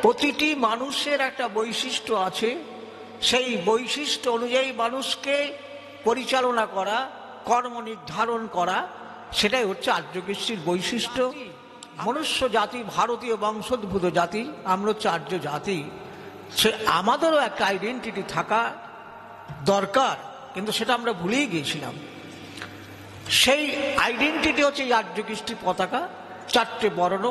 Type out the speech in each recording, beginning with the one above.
প্রতিটি মানুষের একটা বৈশিষ্ট্য আছে, সেই বৈশিষ্ট্য অনুযায়ী মানুষকে পরিচালনা করা, কর্ম নির্ধারণ করা, সেটাই হচ্ছে আর্যকৃষ্টির বৈশিষ্ট্য। মনুষ্য জাতি ভারতীয় বংশোদ্ভূত জাতি, আমরা হচ্ছে আর্য জাতি। সে আমাদেরও একটা আইডেন্টিটি থাকা দরকার, কিন্তু সেটা আমরা ভুলেই গিয়েছিলাম। সেই আইডেন্টিটি হচ্ছে এই আর্যকৃষ্টির পতাকা, চারটে বর্ণ।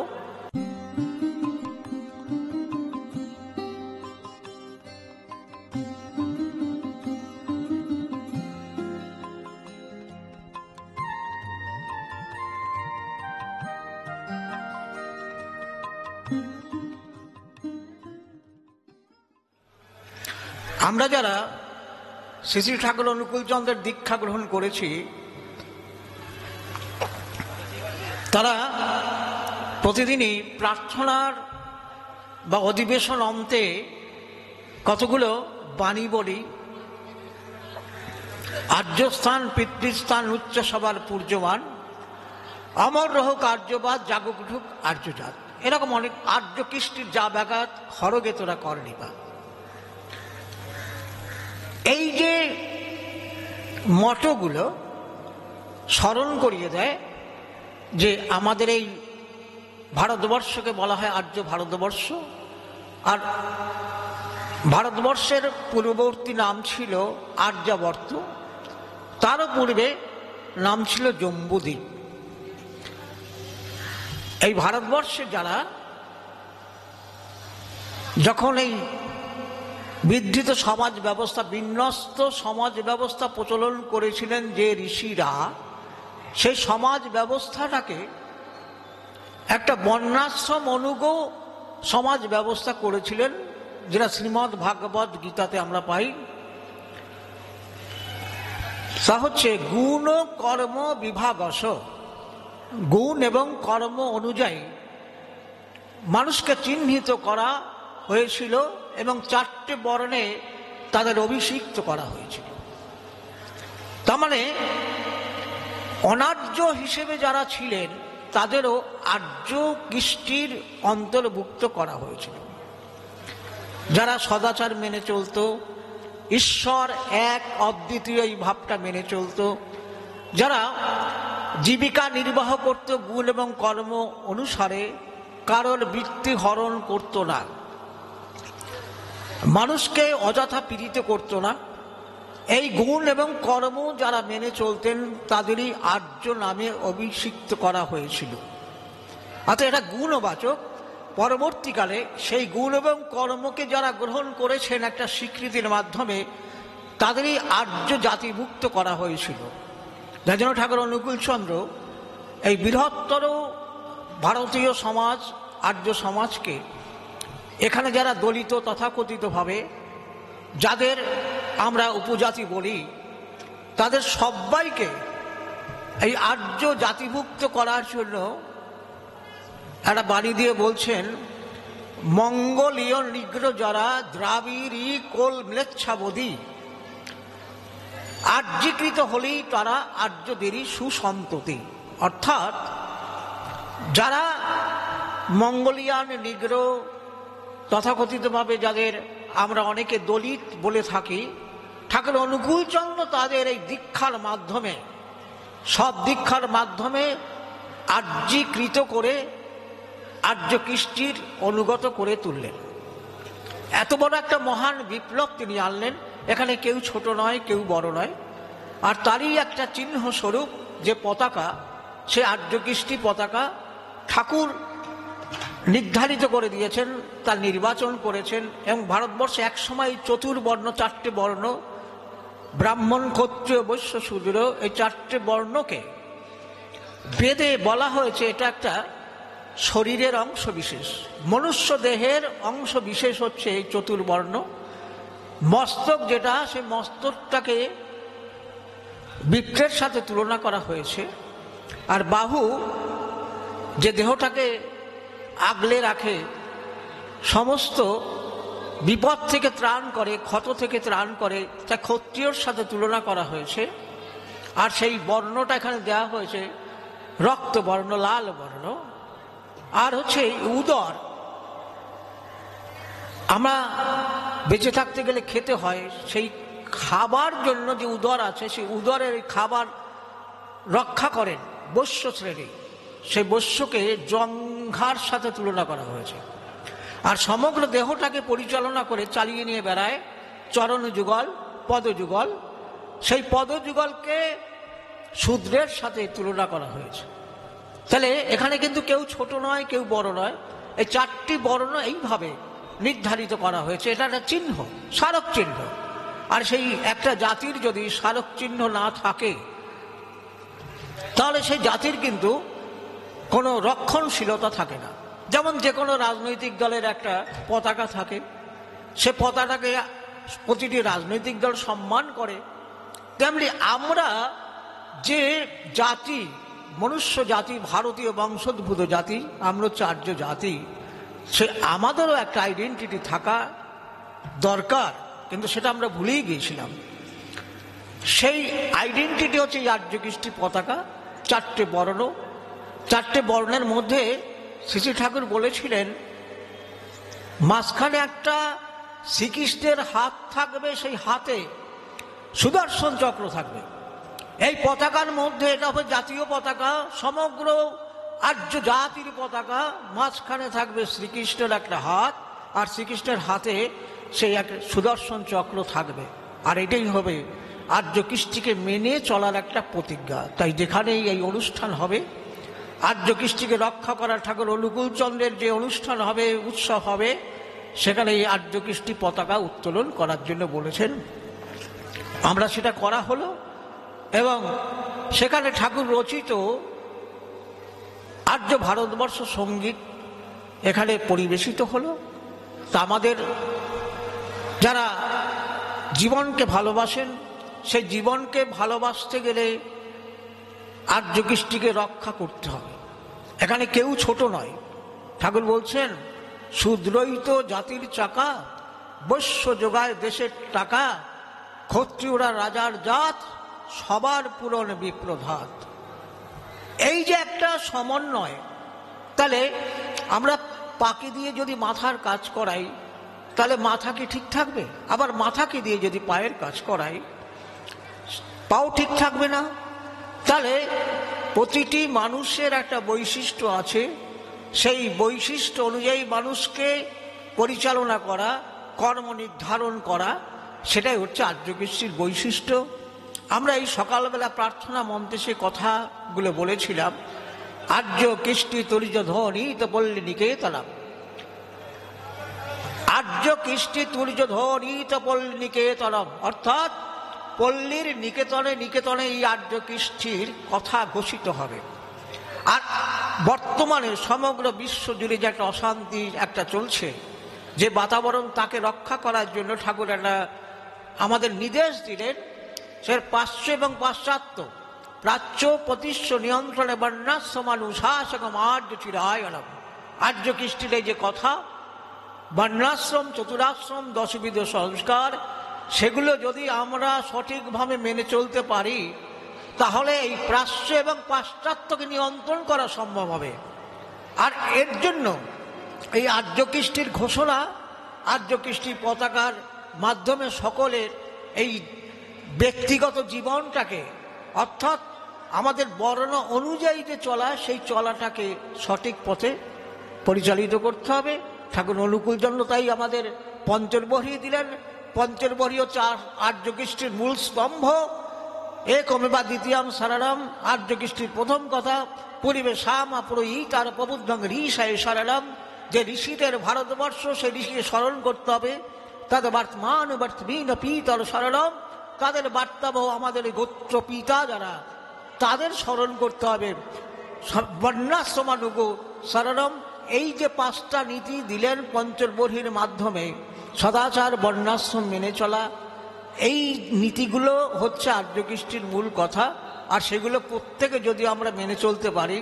আমরা যারা শ্রী শ্রী ঠাকুর অনুকূলচন্দ্রের দীক্ষা গ্রহণ করেছি, তারা প্রতিদিনই প্রার্থনার বা অধিবেশন অন্তে কতগুলো বাণী বলি। আর্যস্থান পিতৃস্থান উচ্চ সবার পূর্যমান, অমর রহুক আর্যবাদ, জাগুক উঠুক আর্যজাত। এরকম অনেক আর্যকৃষ্টির যা ব্যাঘাত হরগে তোরা কর নিবা। এই যে মতগুলো স্মরণ করিয়ে দেয় যে আমাদের এই ভারতবর্ষকে বলা হয় আর্য ভারতবর্ষ, আর ভারতবর্ষের পূর্ববর্তী নাম ছিল আর্যাবর্ত, তারও পূর্বে নাম ছিল জম্বুদ্বীপ। এই ভারতবর্ষে যারা যখন এই বিধৃত সমাজ ব্যবস্থা, বিন্যস্ত সমাজ ব্যবস্থা প্রচলন করেছিলেন যে ঋষিরা, সেই সমাজ ব্যবস্থাটাকে একটা বর্ণাশ্রম অনুগ সমাজ ব্যবস্থা করেছিলেন, যেটা শ্রীমদ্ ভাগবত গীতাতে আমরা পাই। তা হচ্ছে গুণ কর্ম বিভাগস, গুণ এবং কর্ম অনুযায়ী মানুষকে চিহ্নিত করা হয়েছিল এবং চারটে বর্ণে তাদের অভিষিক্ত করা হয়েছিল। তার মানে অনার্য হিসেবে যারা ছিলেন তাদেরও আর্য কৃষ্টির অন্তর্ভুক্ত করা হয়েছিল। যারা সদাচার মেনে চলত, ঈশ্বর এক অদ্বিতীয় এই ভাবটা মেনে চলত, যারা জীবিকা নির্বাহ করত গুণ এবং কর্ম অনুসারে, কারোর বৃত্তি হরণ করত না, মানুষকে অযথা পীড়িত করত না, এই গুণ এবং কর্ম যারা মেনে চলতেন তাদেরই আর্য নামে অভিষিক্ত করা হয়েছিল। অর্থাৎ এটা গুণবাচক। পরবর্তীকালে সেই গুণ এবং কর্মকে যারা গ্রহণ করেছেন একটা স্বীকৃতির মাধ্যমে, তাদেরই আর্য জাতিভুক্ত করা হয়েছিল। যার জন্য ঠাকুর অনুকূলচন্দ্র এই বৃহত্তর ভারতীয় সমাজ, আর্য সমাজকে, এখানে যারা দলিত তথাকথিতভাবে যাদের আমরা উপজাতি বলি, তাদের সবাইকে এই আর্য জাতিভুক্ত করার জন্য একটা বাণী দিয়ে বলছেন, মঙ্গলীয় নিগ্র যারা দ্রাবিড়ী কোল ম্লেচ্ছাবধি, আর্যীকৃত হলেই তারা আর্যদেরই সুসন্ততি। অর্থাৎ যারা মঙ্গোলিয়ান নিগ্র তথাকথিতভাবে যাদের আমরা অনেকে দলিত বলে থাকি, ঠাকুর অনুকূলচন্দ্র তাদের এই দীক্ষার মাধ্যমে, সব দীক্ষার মাধ্যমে আর্যীকৃত করে আর্য কৃষ্টির অনুগত করে তুললেন। এত বড় একটা মহান বিপ্লব তিনি আনলেন। এখানে কেউ ছোট নয়, কেউ বড় নয়। আর তারই একটা চিহ্ন স্বরূপ যে পতাকা, সে আর্য কৃষ্টি পতাকা ঠাকুর নির্ধারিত করে দিয়েছেন, তার নির্বাচন করেছেন। এবং ভারতবর্ষে একসময় চতুর্বর্ণ, চারটে বর্ণ, ব্রাহ্মণ ক্ষত্রিয় বৈশ্য শূদ্র, এই চারটে বর্ণকে বেদে বলা হয়েছে এটা একটা শরীরের অংশ বিশেষ, মনুষ্য দেহের অংশ বিশেষ হচ্ছে এই চতুর্বর্ণ। মস্তক যেটা, সেই মস্তকটাকে বৃক্ষের সাথে তুলনা করা হয়েছে। আর বাহু যে দেহটাকে আগলে রাখে, সমস্ত বিপদ থেকে ত্রাণ করে, ক্ষত থেকে ত্রাণ করে, তা ক্ষত্রিয়র সাথে তুলনা করা হয়েছে। আর সেই বর্ণটা এখানে দেওয়া হয়েছে রক্তবর্ণ, লাল বর্ণ। আর হচ্ছে উদর, আমরা বেঁচে থাকতে গেলে খেতে হয়, সেই খাবার জন্য যে উদর আছে সেই উদরের খাবার রক্ষা করেন বৈশ্য শ্রেণী। সেই বৈশ্যকে জঙ্ঘার সাথে তুলনা করা হয়েছে। আর সমগ্র দেহটাকে পরিচালনা করে চালিয়ে নিয়ে বেড়ায় চরণ যুগল, পদযুগল। সেই পদযুগলকে শূদ্রের সাথে তুলনা করা হয়েছে। তাহলে এখানে কিন্তু কেউ ছোট নয়, কেউ বড় নয়। এই চারটি বর্ণ এইভাবে নির্ধারিত করা হয়েছে। এটা একটা চিহ্ন, স্মারক চিহ্ন। আর সেই একটা জাতির যদি স্মারক চিহ্ন না থাকে তাহলে সেই জাতির কিন্তু কোনো রক্ষণশীলতা থাকে না। যেমন যে কোনো রাজনৈতিক দলের একটা পতাকা থাকে, সে পতাকাকে প্রতিটি রাজনৈতিক দল সম্মান করে, তেমনি আমরা যে জাতি, মনুষ্য জাতি, ভারতীয় বংশোদ্ভূত জাতি, আমরা হচ্ছে আর্য জাতি, সে আমাদেরও একটা আইডেন্টিটি থাকা দরকার, কিন্তু সেটা আমরা ভুলেই গিয়েছিলাম। সেই আইডেন্টিটি হচ্ছে এই আর্য কৃষ্টি পতাকা, চারটে বর্ণ। চারটে বর্ণের মধ্যে শ্রী ঠাকুর বলেছিলেন মাঝখানে একটা শ্রীকৃষ্ণের হাত থাকবে, সেই হাতে সুদর্শন চক্র থাকবে। এই পতাকার মধ্যে এটা হবে জাতীয় পতাকা, সমগ্র আর্য জাতির পতাকা। মাঝখানে থাকবে শ্রীকৃষ্ণের একটা হাত, আর শ্রীকৃষ্ণের হাতে সেই এক সুদর্শন চক্র থাকবে। আর এটাই হবে আর্য কৃষ্টিকে মেনে চলার একটা প্রতিজ্ঞা। তাই যেখানেই এই অনুষ্ঠান হবে, আর্য কৃষ্টিকে রক্ষা করার ঠাকুর অনুকূলচন্দ্রের যে অনুষ্ঠান হবে, উৎসব হবে, সেখানে এই আর্য কৃষ্টি পতাকা উত্তোলন করার জন্য বলেছেন। আমরা সেটা করা হলো এবং সেখানে ঠাকুর রচিত আর্য ভারতবর্ষ সঙ্গীত এখানে পরিবেশিত হলো। তা আমাদের যারা জীবনকে ভালোবাসেন, সেই জীবনকে ভালোবাসতে গেলে আর্য কৃষ্টিকে রক্ষা করতে হবে। এখানে কেউ ছোট নয়। ঠাকুর বলছেন শূদ্রই তো জাতির চাকা, বৈশ্য যোগায় দেশের টাকা, ক্ষত্রিয়রা রাজার জাত, সবার পূরণ বিপ্রধাত। এই যে একটা সমন্বয়, তাহলে আমরা পাকে দিয়ে যদি মাথার কাজ করাই তাহলে মাথা কি ঠিক থাকবে? আবার মাথাকে দিয়ে যদি পায়ের কাজ করাই পাও ঠিক থাকবে না। তাহলে প্রতিটি মানুষের একটা বৈশিষ্ট্য আছে, সেই বৈশিষ্ট্য অনুযায়ী মানুষকে পরিচালনা করা, কর্ম নির্ধারণ করা, সেটাই হচ্ছে আর্য কৃষ্টির বৈশিষ্ট্য। আমরা এই সকালবেলা প্রার্থনা মন্ত্রে সে কথাগুলো বলেছিলাম। আর্য কৃষ্টি তরিজ ধ্বনি তো পল্লী নিকেতনম, আর্য কৃষ্টি তরিজ ধ্বনি তো পল্লী নিকেতনম, অর্থাৎ পল্লীর নিকেতনে নিকেতনে এই আর্য কৃষ্টির কথা ঘোষিত হবে। আর বর্তমানে সমগ্র বিশ্ব জুড়ে যে একটা অশান্তি একটা চলছে, যে বাতাবরণ, তাকে রক্ষা করার জন্য ঠাকুর একটা আমাদের নির্দেশ দিলেন। সে পাশ্চাত্য এবং পাশ্চাত্য, প্রাচ্য প্রতিশ্ব নিয়ন্ত্রণে বর্ণাশ্রমানুশাসকম আর্য চিরায়ণম। আর্য কৃষ্টির এই যে কথা, বর্ণাশ্রম, চতুরাশ্রম, দশবিধ সংস্কার, সেগুলো যদি আমরা সঠিকভাবে মেনে চলতে পারি তাহলে এই প্রাচ্য এবং পাশ্চাত্যকে নিয়ন্ত্রণ করা সম্ভব হবে। আর এর জন্য এই আর্য কৃষ্টির ঘোষণা, আর্য কৃষ্টির পতাকার মাধ্যমে সকলের এই ব্যক্তিগত জীবনটাকে, অর্থাৎ আমাদের বর্ণ অনুযায়ী যে চলা, সেই চলাটাকে সঠিক পথে পরিচালিত করতে হবে। ঠাকুর অনুকূলচন্দ্র তাই আমাদের পঞ্চর্বহী দিলেন। পঞ্চর্বহী হচ্ছে আর্য কৃষ্টির মূল স্তম্ভ। একমেবা দ্বিতীয়াম শরণম, আর্য কৃষ্টির প্রথম কথা। পরিবেশামা পুরোই তার প্রবুদ্ধং ঋষায় শরণম, যে ঋষিদের ভারতবর্ষ, সেই ঋষিকে স্মরণ করতে হবে। তাদের বর্তমান বর্তমান পিতর শরণম, তাদের বার্তাবহ আমাদের গোত্র পিতা যারা, তাদের স্মরণ করতে হবে। বর্ণাশ্রমানুগ শরণম, এই যে পাঁচটা নীতি দিলেন পঞ্চর্বহীর মাধ্যমে, সদাচার, বর্ণাশ্রম মেনে চলা, এই নীতিগুলো হচ্ছে আর্য কৃষ্টির মূল কথা। আর সেগুলো প্রত্যেকে যদি আমরা মেনে চলতে পারি,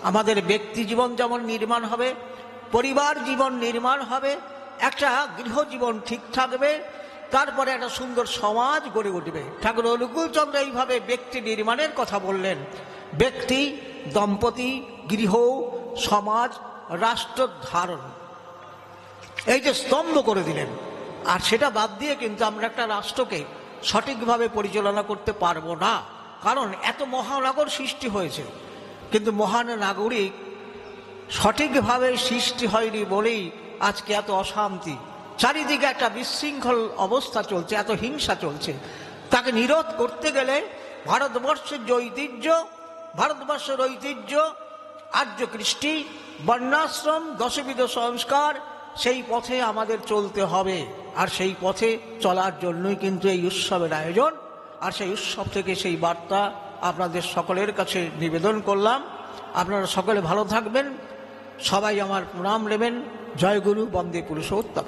আমাদের ব্যক্তি জীবন যেমন নির্মাণ হবে, পরিবার জীবন নির্মাণ হবে, একটা গৃহজীবন ঠিক থাকবে, তারপরে একটা সুন্দর সমাজ গড়ে উঠবে। ঠাকুর অনুকূলচন্দ্র এইভাবে ব্যক্তি নির্মাণের কথা বললেন। ব্যক্তি, দম্পতি, গৃহ, সমাজ, রাষ্ট্র ধারণ। এই যে স্তম্ভ করে দিলেন। আর সেটা বাদ দিয়ে কিন্তু আমরা একটা রাষ্ট্রকে সঠিকভাবে পরিচালনা করতে পারবো না, কারণ এত মহানগর সৃষ্টি হয়েছে, কিন্তু মহান নাগরিক সঠিকভাবে সৃষ্টি হয়নি বলেই আজকে এত অশান্তি, চারিদিকে একটা বিশৃঙ্খল অবস্থা চলছে, এত হিংসা চলছে। তাকে নিরোধ করতে গেলে ভারতবর্ষের যে ঐতিহ্য, ভারতবর্ষের ঐতিহ্য আর্য কৃষ্টি, বর্ণাশ্রম, দশবিধ সংস্কার, সেই পথে আমাদের চলতে হবে। আর সেই পথে চলার জন্যই কিন্তু এই উৎসবের আয়োজন। আর সেই উৎসব থেকে সেই বার্তা আপনাদের সকলের কাছে নিবেদন করলাম। আপনারা সকলে ভালো থাকবেন, সবাই আমার প্রণাম নেবেন। জয় গুরু, বন্দে পুরুষোত্তম।